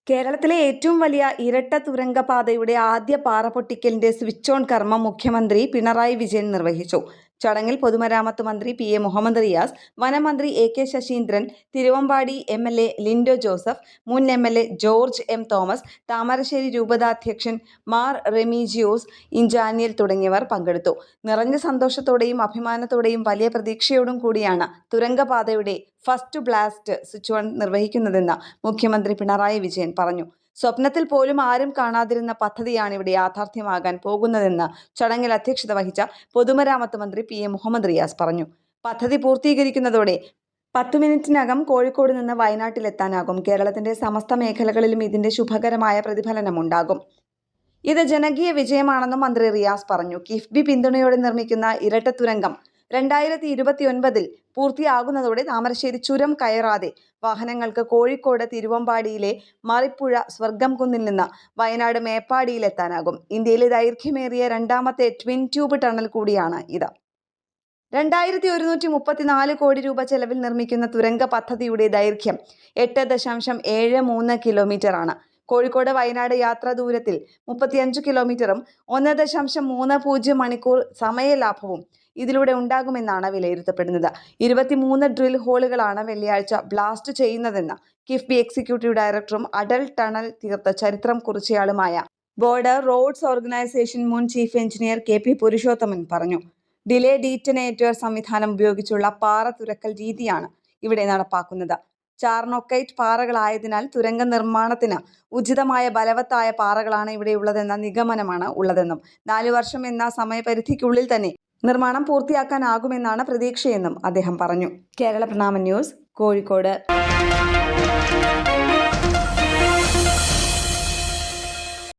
കേരളത്തിലെ ഏറ്റവും വലിയ ഇരട്ട തുരങ്കപാതയുടെ ആദ്യ പാറ പൊട്ടിക്കലിന്റെ സ്വിച്ച് ഓൺ കർമ്മം മുഖ്യമന്ത്രി പിണറായി വിജയൻ നിർവഹിച്ചു. ചടങ്ങിൽ പൊതുമരാമത്ത് മന്ത്രി പി എ മുഹമ്മദ് റിയാസ്, വനമന്ത്രി A K Saseendran, Thiruvambady MLA Lindo Joseph, മുൻ MLA George M Thomas, Thamarassery രൂപതാധ്യക്ഷൻ മാർ റെമീജിയോസ് ഇഞ്ചാനിയൽ തുടങ്ങിയവർ പങ്കെടുത്തു. നിറഞ്ഞ സന്തോഷത്തോടെയും അഭിമാനത്തോടെയും വലിയ പ്രതീക്ഷയോടും കൂടിയാണ് തുരങ്കപാതയുടെ ഫസ്റ്റ് ബ്ലാസ്റ്റ് സ്വിച്ച് ഓൺ നിർവഹിക്കുന്നതെന്ന് മുഖ്യമന്ത്രി പിണറായി വിജയൻ പറഞ്ഞു. സ്വപ്നത്തിൽ പോലും ആരും കാണാതിരുന്ന പദ്ധതിയാണ് ഇവിടെ യാഥാർത്ഥ്യമാകാൻ പോകുന്നതെന്ന് ചടങ്ങിൽ അധ്യക്ഷത വഹിച്ച പൊതുമരാമത്ത് മന്ത്രി പി എ മുഹമ്മദ് റിയാസ് പറഞ്ഞു. പദ്ധതി പൂർത്തീകരിക്കുന്നതോടെ 10 മിനിറ്റിനകം കോഴിക്കോട് നിന്ന് വയനാട്ടിലെത്താനാകും. കേരളത്തിന്റെ സമസ്ത മേഖലകളിലും ഇതിന്റെ ശുഭകരമായ പ്രതിഫലനമുണ്ടാകും. ഇത് ജനകീയ വിജയമാണെന്നും മന്ത്രി റിയാസ് പറഞ്ഞു. കിഫ്ബി പിന്തുണയോടെ നിർമ്മിക്കുന്ന ഇരട്ട തുരങ്കം 2029 പൂർത്തിയാകുന്നതോടെ താമരശ്ശേരി ചുരം കയറാതെ വാഹനങ്ങൾക്ക് കോഴിക്കോട് തിരുവമ്പാടിയിലെ മറിപ്പുഴ സ്വർഗംകുന്നിൽ നിന്ന് വയനാട് മേപ്പാടിയിലെത്താനാകും. ഇന്ത്യയിലെ ദൈർഘ്യമേറിയ രണ്ടാമത്തെ ട്വിൻ ട്യൂബ് ടണൽ കൂടിയാണ് ഇത്. 2134 കോടി രൂപ ചെലവിൽ നിർമ്മിക്കുന്ന തുരങ്ക പദ്ധതിയുടെ ദൈർഘ്യം 8.73 കിലോമീറ്ററാണ്. കോഴിക്കോട് വയനാട് യാത്രാ ദൂരത്തിൽ 35 കിലോമീറ്ററും 1.30 മണിക്കൂർ സമയലാഭവും ഇതിലൂടെ ഉണ്ടാകുമെന്നാണ് വിലയിരുത്തപ്പെടുന്നത്. 23 ഡ്രിൽ ഹോളുകളാണ് വെള്ളിയാഴ്ച ബ്ലാസ്റ്റ് ചെയ്യുന്നതെന്ന് കിഫ്ബി എക്സിക്യൂട്ടീവ് ഡയറക്ടറും അടൽ ടണൽ തീർത്ത് ചരിത്രം കുറിച്ചയാളുമായ ബോർഡർ റോഡ്സ് ഓർഗനൈസേഷൻ മുൻ chief engineer K P Purushothaman പറഞ്ഞു. ഡിലേ ഡീറ്റനേറ്റർ സംവിധാനം ഉപയോഗിച്ചുള്ള പാറ തുരക്കൽ രീതിയാണ് ഇവിടെ നടപ്പാക്കുന്നത്. ചാർണോക്കൈറ്റ് പാറകളായതിനാൽ തുരങ്ക നിർമ്മാണത്തിന് ഉചിതമായ ബലവത്തായ പാറകളാണ് ഇവിടെയുള്ളതെന്ന നിഗമനമാണ് ഉള്ളതെന്നും 4 വർഷം എന്ന സമയപരിധിക്കുള്ളിൽ തന്നെ നിർമ്മാണം പൂർത്തിയാക്കാനാകുമെന്നാണ് പ്രതീക്ഷയെന്നും അദ്ദേഹം പറഞ്ഞു. കേരള പ്രണാമം ന്യൂസ്, കോഴിക്കോട്.